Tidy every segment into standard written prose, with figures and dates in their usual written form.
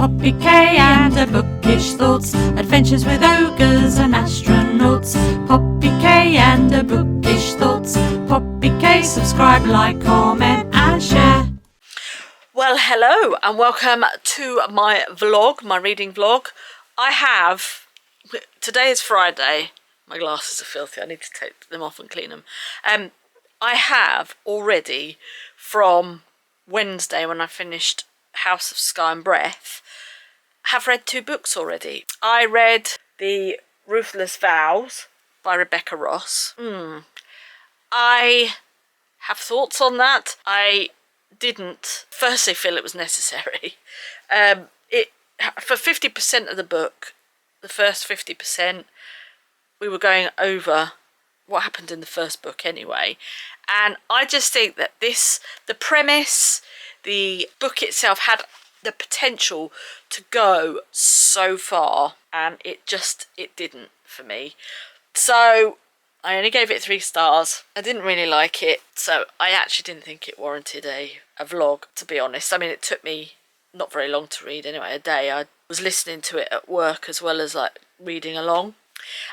Poppy K and her bookish thoughts, adventures with ogres and astronauts. Poppy K and her bookish thoughts. Poppy K, subscribe, like, comment and share. Well, hello and welcome to my vlog, my reading vlog. Today is Friday. My glasses are filthy. I need to take them off and clean them. I have already, from Wednesday when I finished House of Sky and Breath, have read 2 books already. I read The Ruthless Vows by Rebecca Ross. I have thoughts on that. I didn't firstly feel it was necessary. For 50% of the book, the first 50%, we were going over what happened in the first book anyway, and I just think that the premise, the book itself had the potential to go so far, and it didn't for me. So I only gave it 3 stars. I didn't really like it, so I actually didn't think it warranted a vlog, to be honest. I mean, it took me not very long to read anyway, a day. I was listening to it at work as well as like reading along.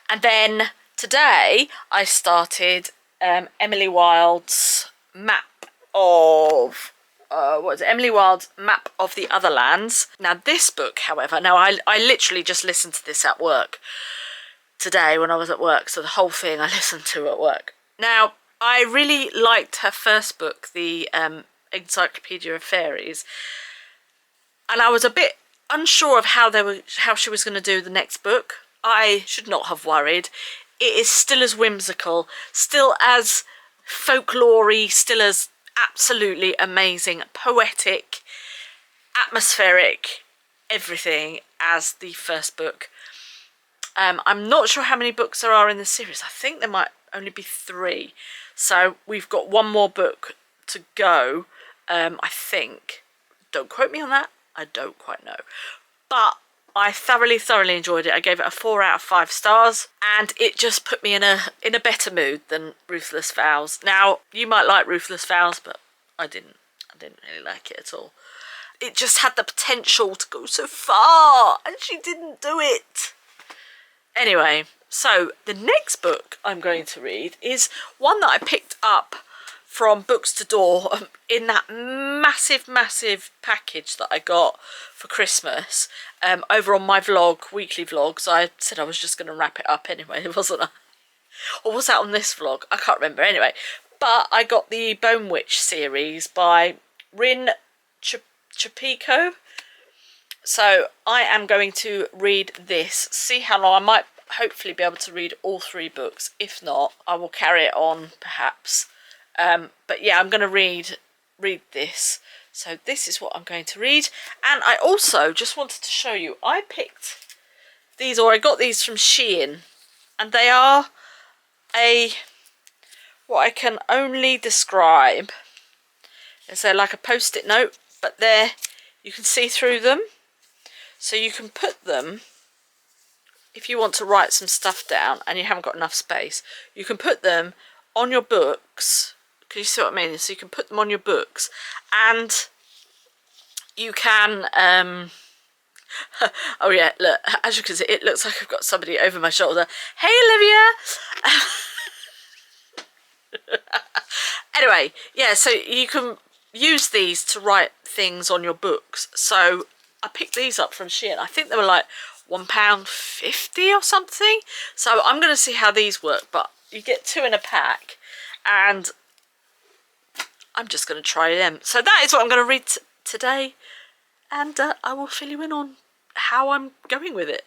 And then today I started Emily Wilde's map of Emily Wilde's Map of the Other Lands. Now this book, however, I literally just listened to this at work today when I was at work, so the whole thing I listened to at work. Now I really liked her first book, the Encyclopedia of Fairies, and I was a bit unsure of how she was going to do the next book. I should not have worried. It is still as whimsical, still as folklore-y, still as absolutely amazing, poetic, atmospheric, everything as the first book. I'm not sure how many books there are in the series. I think there might only be 3. So we've got 1 more book to go, I think. Don't quote me on that. I don't quite know. But I thoroughly enjoyed it. I gave it a 4 out of 5 stars, and it just put me in a better mood than Ruthless Vows. Now, you might like Ruthless Vows, but I didn't really like it at all. It just had the potential to go so far, and she didn't do it. Anyway, so the next book I'm going to read is one that I picked up from Books to Door in that massive package that I got for Christmas over on my weekly vlogs. I said I was just going to wrap it up anyway, wasn't I? Or was that on this vlog? I can't remember. Anyway, but I got the Bone Witch series by Rin Chupeco. So I am going to read this, see how long. I might hopefully be able to read all 3 books. If not, I will carry it on perhaps. But yeah, I'm going to read this. So this is what I'm going to read. And I also just wanted to show you, I picked these, or I got these from Shein, and they are what I can only describe is they're like a post-it note, but you can see through them. So you can put them, if you want to write some stuff down and you haven't got enough space, you can put them on your books. Can you see what I mean? So you can put them on your books, and you can oh yeah, look, as you can see, it looks like I've got somebody over my shoulder. Hey Olivia. Anyway, yeah, so you can use these to write things on your books. So I picked these up from Shein. I think they were like £1.50 or something. So I'm going to see how these work, but you get 2 in a pack, and I'm just going to try them. So that is what I'm going to read today, and I will fill you in on how I'm going with it.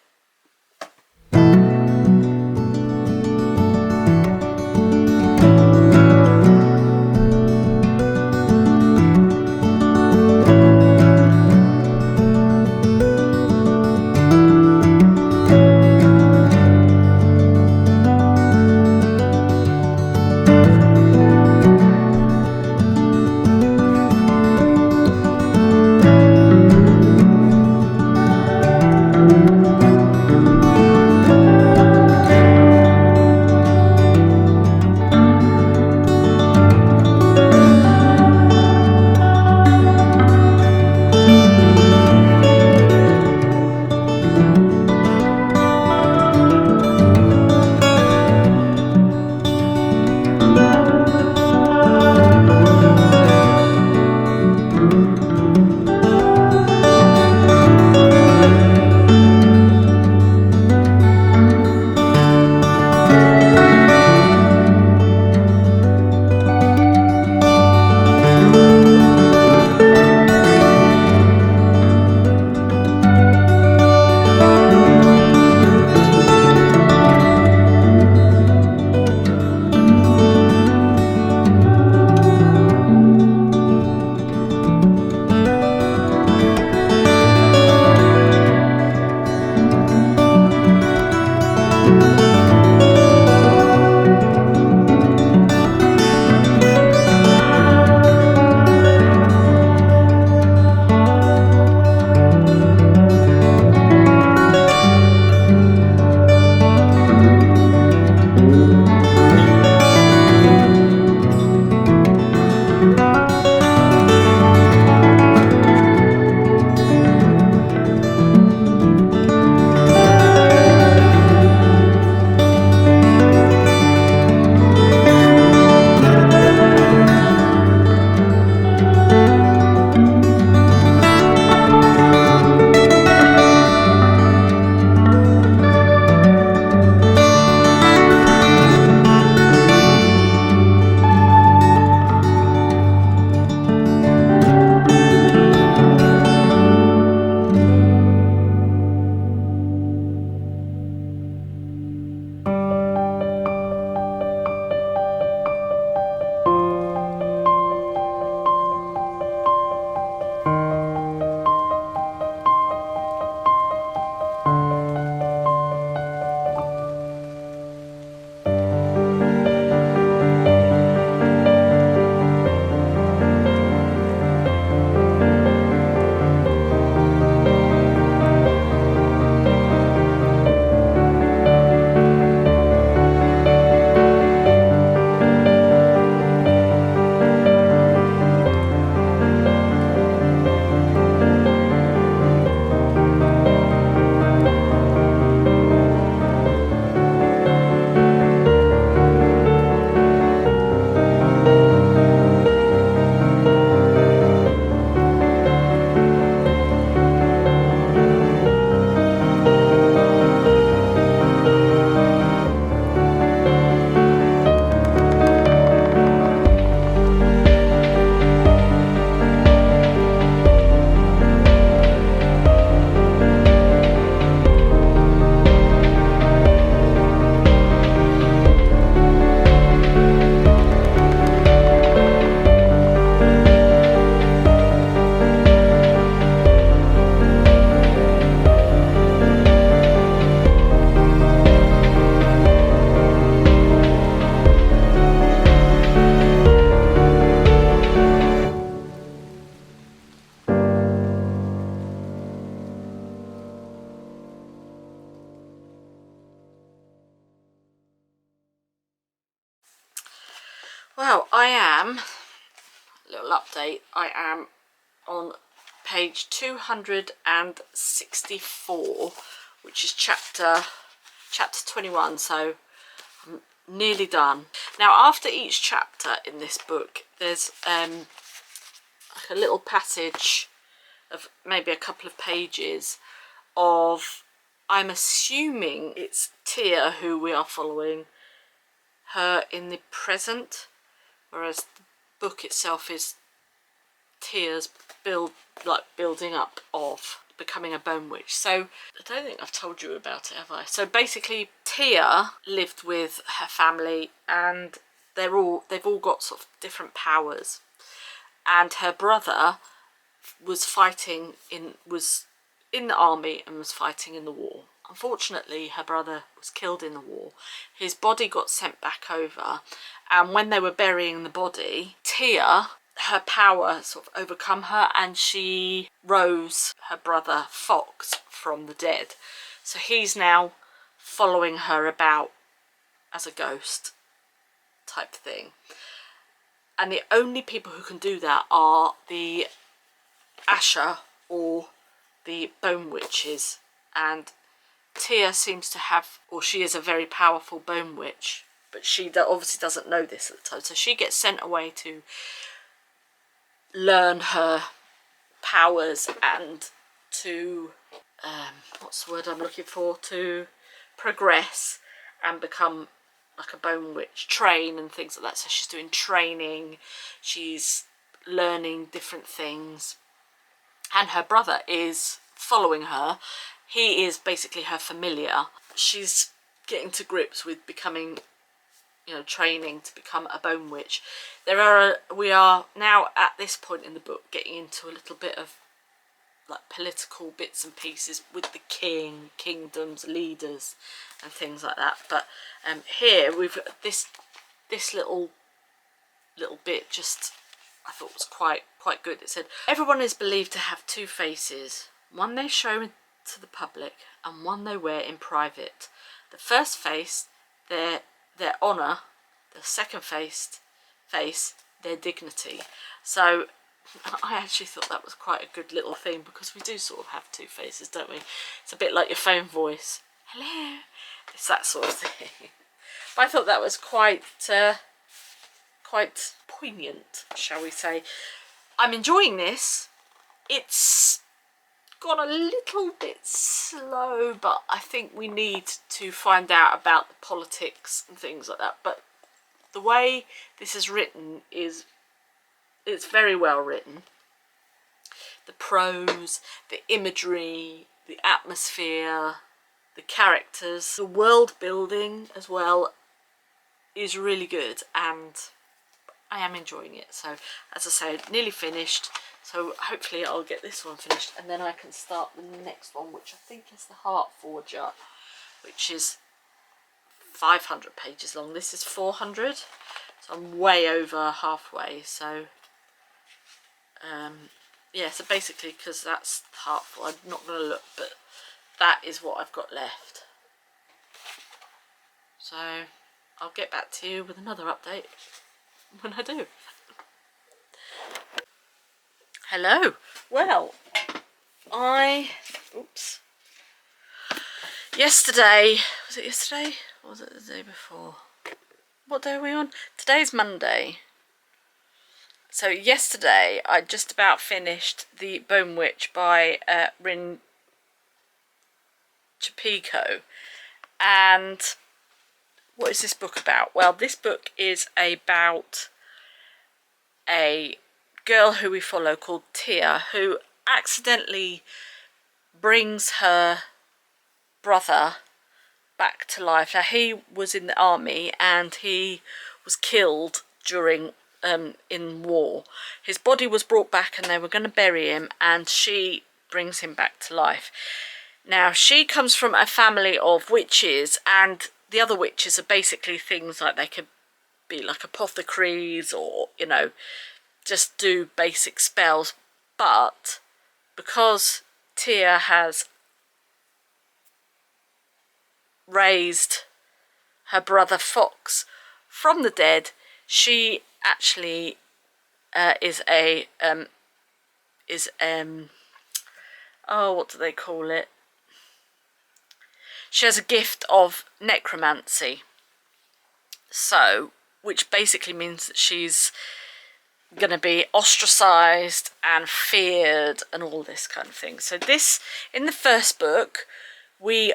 Well, I am, little update, I am on page 264, which is chapter 21, so I'm nearly done. Now, after each chapter in this book, there's like a little passage of maybe a couple of pages of, I'm assuming it's Tia who we are following, her in the present, whereas the book itself is Tia's building up of becoming a bone witch. So I don't think I've told you about it, have I? So basically Tia lived with her family, and they've all got sort of different powers, and her brother was in the army and was fighting in the war. Unfortunately, her brother was killed in the war. His body got sent back over, and when they were burying the body, Tia, her power sort of overcome her, and she rose her brother Fox from the dead. So he's now following her about as a ghost type thing. And the only people who can do that are the Asher or the bone witches, and Tia seems to have, or she is a very powerful bone witch, but she obviously doesn't know this at the time, so she gets sent away to learn her powers and to what's the word I'm looking for, to progress and become like a bone witch, train and things like that. So she's doing training, she's learning different things, and her brother is following her. He is basically her familiar. She's getting to grips with becoming, you know, training to become a bone witch. We are now at this point in the book getting into a little bit of like political bits and pieces with the king, kingdoms, leaders and things like that. But here we've got this little bit, just I thought was quite good. It said, everyone is believed to have two faces, one they show to the public and one they wear in private. The first face, their honour, the second face, their dignity. So I actually thought that was quite a good little thing, because we do sort of have two faces, don't we? It's a bit like your phone voice. Hello. It's that sort of thing. But I thought that was quite poignant, shall we say. I'm enjoying this. It's gone a little bit slow, but I think we need to find out about the politics and things like that. But the way this is written it's very well written. The prose, the imagery, the atmosphere, the characters, the world building as well is really good, and I am enjoying it. So as I say, nearly finished, so hopefully I'll get this one finished and then I can start the next one, which I think is the Heart Forger, which is 500 pages long. This is 400, so I'm way over halfway. So yeah, so basically, because that's the Heart Forger, I'm not going to look, but that is what I've got left. So I'll get back to you with another update when I do. Hello. Well, yesterday, was it yesterday or was it the day before? What day are we on? Today's Monday. So yesterday I just about finished The Bone Witch by Rin Chapiko. And what is this book about? Well, this book is about a girl who we follow called Tia, who accidentally brings her brother back to life. Now, he was in the army and he was killed during in war. His body was brought back and they were going to bury him, and she brings him back to life. Now, she comes from a family of witches, and the other witches are basically things like, they could be like apothecaries, or, you know, just do basic spells. But because Tia has raised her brother Fox from the dead, She actually oh, what do they call it? She has a gift of necromancy. So, which basically means that she's going to be ostracized and feared and all this kind of thing. So this, in the first book, we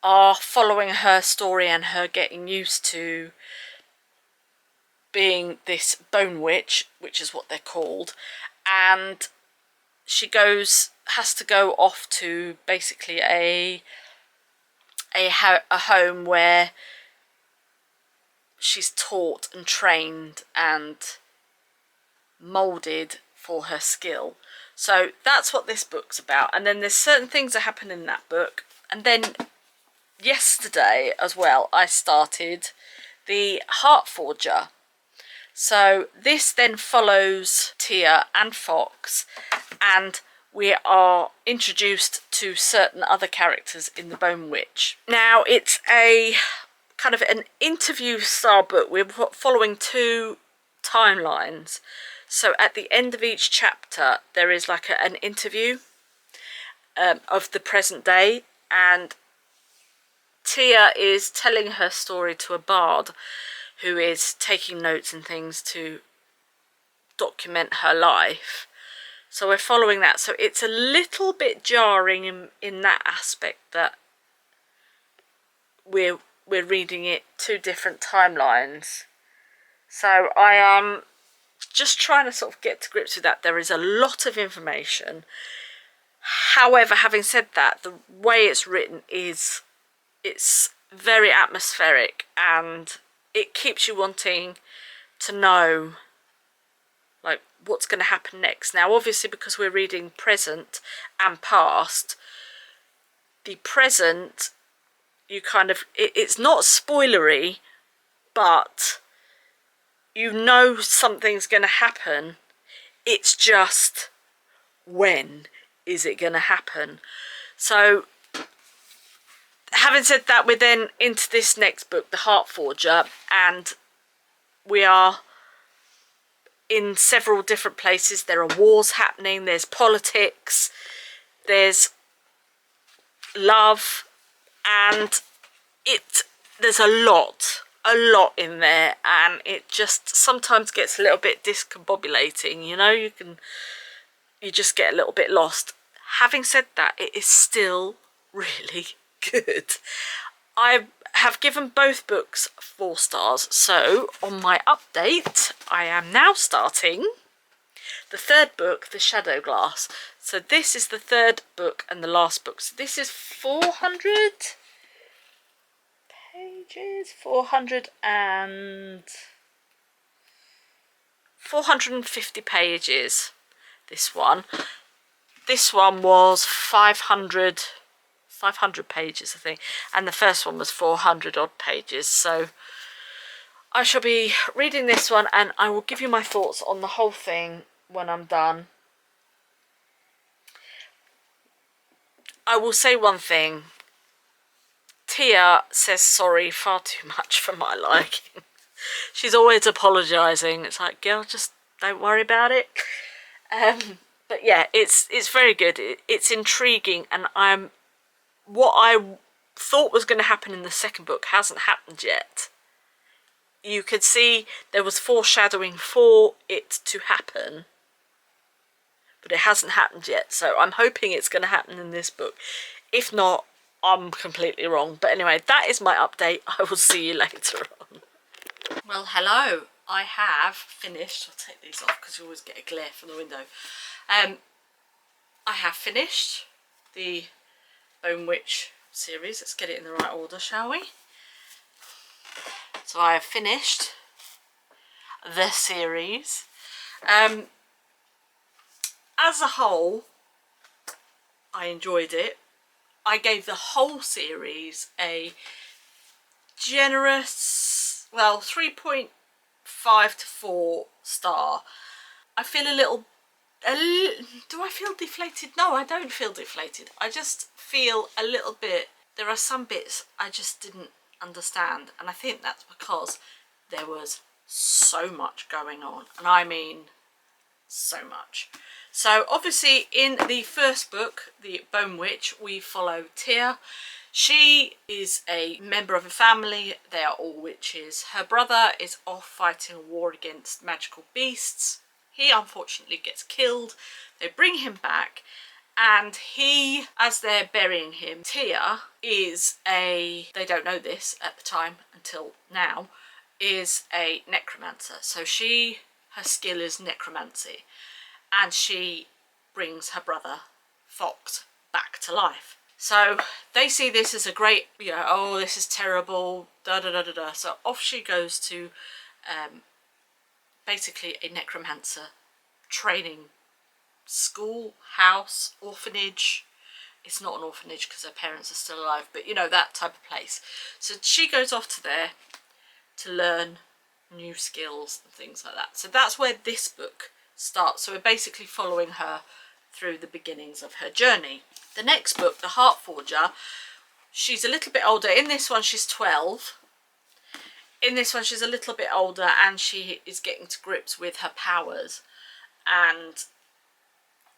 are following her story and her getting used to being this bone witch, which is what they're called, and she has to go off to basically a home where she's taught and trained and moulded for her skill. So that's what this book's about. And then there's certain things that happen in that book. And then yesterday as well, I started the Heart Forger. So this then follows Tia and Fox, and we are introduced to certain other characters in the Bone Witch. Now it's a kind of an interview style book. We're following two timelines. So at the end of each chapter, there is like an interview of the present day, and Tia is telling her story to a bard who is taking notes and things to document her life. So we're following that. So it's a little bit jarring in that aspect, that we're reading it two different timelines. So I am just trying to sort of get to grips with that. There is a lot of information. However, having said that, the way it's written it's very atmospheric, and it keeps you wanting to know like what's going to happen next. Now obviously, because we're reading present and past, the present, you kind of, it's not spoilery, but you know something's going to happen. It's just, when is it going to happen? So having said that, we're then into this next book, The Heart Forger, and we are in several different places. There are wars happening, there's politics, there's love, and there's a lot in there, and it just sometimes gets a little bit discombobulating, you know. You just get a little bit lost. Having said that, it is still really good. I have given both books 4 stars, so on my update I am now starting the third book, The Shadow Glass. So this is the third book and the last book. So this is 400 pages, 450 pages, this one. This one was 500 pages, I think, and the first one was 400 odd pages. So I shall be reading this one, and I will give you my thoughts on the whole thing when I'm done. I will say one thing. Tia says sorry far too much for my liking. She's always apologising. It's like, girl, just don't worry about it. But yeah, it's very good. It's intriguing, and what I thought was going to happen in the second book hasn't happened yet. You could see there was foreshadowing for it to happen, but it hasn't happened yet. So I'm hoping it's going to happen in this book. If not, I'm completely wrong. But anyway, that is my update. I will see you later on. Well, hello. I have finished. I'll take these off because you always get a glare from the window. I have finished the Bone Witch series. Let's get it in the right order, shall we? So I have finished the series. As a whole, I enjoyed it. I gave the whole series a generous, well, 3.5 to 4 star. I feel a little, do I feel deflated? No, I don't feel deflated. I just feel a little bit, there are some bits I just didn't understand, and I think that's because there was so much going on, and I mean so much. So obviously in the first book, The Bone Witch, we follow Tia. She is a member of a family. They are all witches. Her brother is off fighting a war against magical beasts. He unfortunately gets killed. They bring him back, and he, as they're burying him, Tia is they don't know this at the time until now, is a necromancer. So her skill is necromancy, and she brings her brother Fox back to life. So they see this as a great, oh, this is terrible, da da da da da. So off she goes to basically a necromancer training school, house, orphanage. It's not an orphanage because her parents are still alive, but that type of place. So she goes off to there to learn new skills and things like that. So that's where this book starts. So we're basically following her through the beginnings of her journey. The next book, The Heart Forger, she's a little bit older. In this one she's 12. In this one she's a little bit older, and she is getting to grips with her powers. And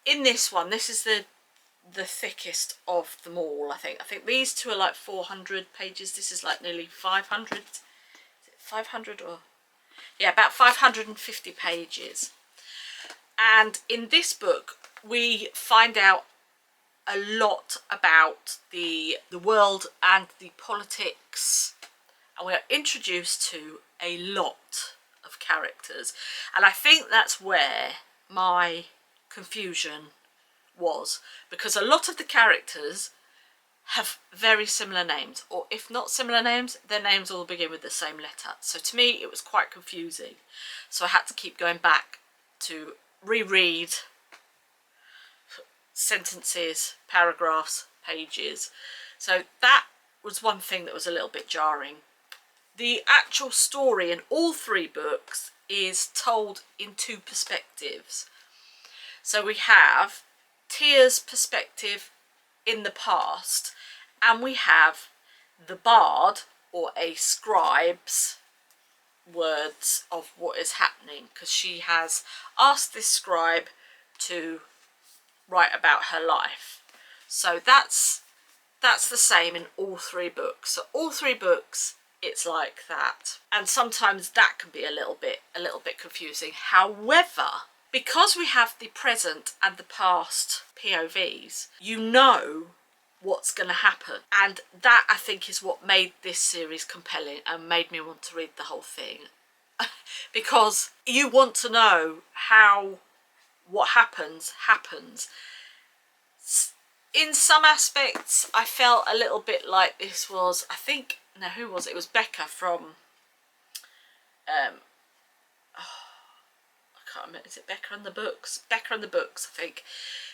in this one, this is the thickest of them all, I think. I think these two are like 400 pages. This is like nearly 500. Is it 500 or... yeah, about 550 pages. And in this book we find out a lot about the world and the politics, and we're introduced to a lot of characters, and I think that's where my confusion was, because a lot of the characters have very similar names, or if not similar names, their names all begin with the same letter. So to me it was quite confusing, so I had to keep going back to reread sentences, paragraphs, pages. So that was one thing that was a little bit jarring. The actual story in all three books is told in two perspectives. So we have Tia's perspective in the past, and we have the bard, or a scribe's words of what is happening, because she has asked this scribe to write about her life. So that's the same in all three books. So all three books it's like that, and sometimes that can be a little bit confusing. However, because we have the present and the past POVs, you know what's going to happen, and that I think is what made this series compelling and made me want to read the whole thing. Because you want to know how what happens. In some aspects I felt a little bit like this was, I think, no, who was it? It was Becca from I can't remember, is it Becca and the Books? Becca and the Books, I think.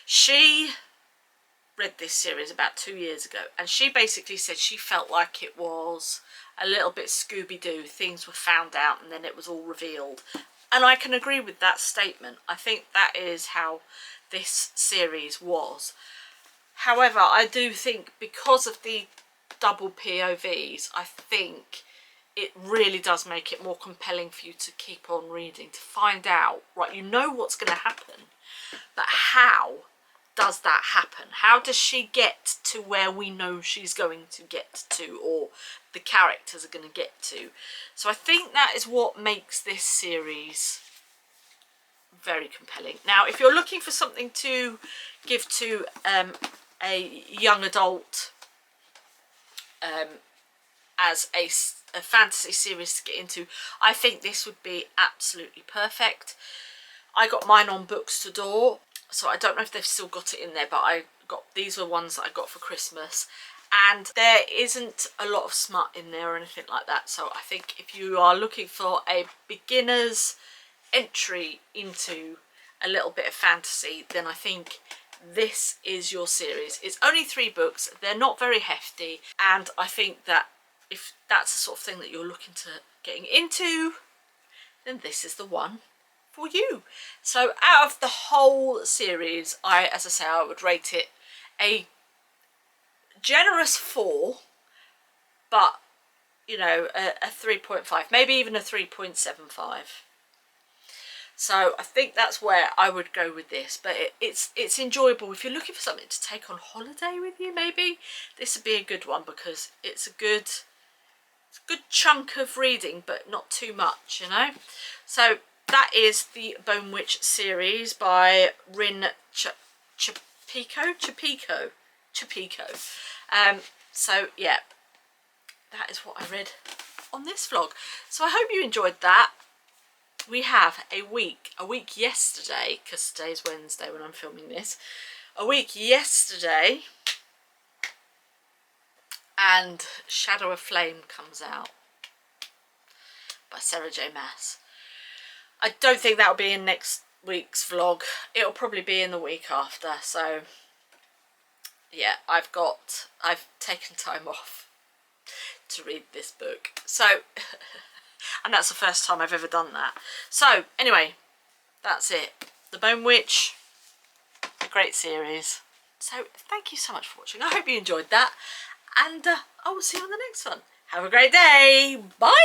She read this series about 2 years ago, and she basically said she felt like it was a little bit Scooby-Doo. Things were found out and then it was all revealed, and I can agree with that statement. I think that is how this series was. However, I do think because of the double POVs, I think it really does make it more compelling for you to keep on reading, to find out, right, you know what's going to happen, but how does that happen? How does she get to where we know she's going to get to, or the characters are going to get to? So I think that is what makes this series very compelling. Now, if you're looking for something to give to a young adult as a fantasy series to get into, I think this would be absolutely perfect. I got mine on Books to Door, so I don't know if they've still got it in there, but these were ones that I got for Christmas, and there isn't a lot of smut in there or anything like that. So I think if you are looking for a beginner's entry into a little bit of fantasy, then I think this is your series. It's only 3 books, they're not very hefty, and I think that if that's the sort of thing that you're looking to getting into, then this is the one for you. So out of the whole series, as I say, I would rate it a generous 4, but you know, a 3.5, maybe even a 3.75. So I think that's where I would go with this. But it's enjoyable. If you're looking for something to take on holiday with you, maybe this would be a good one, because it's a good chunk of reading, but not too much, you know. So that is the Bone Witch series by Rin Chapico. So yeah, that is what I read on this vlog. So I hope you enjoyed that. We have a week yesterday, because today's Wednesday when I'm filming this, a week yesterday, and Shadow of Flame comes out by Sarah J Maas. I don't think that'll be in next week's vlog. It'll probably be in the week after. So yeah, I've taken time off to read this book. So and that's the first time I've ever done that. So anyway, that's it. The Bone Witch, a great series. So thank you so much for watching. I hope you enjoyed that, and I will see you on the next one. Have a great day. Bye.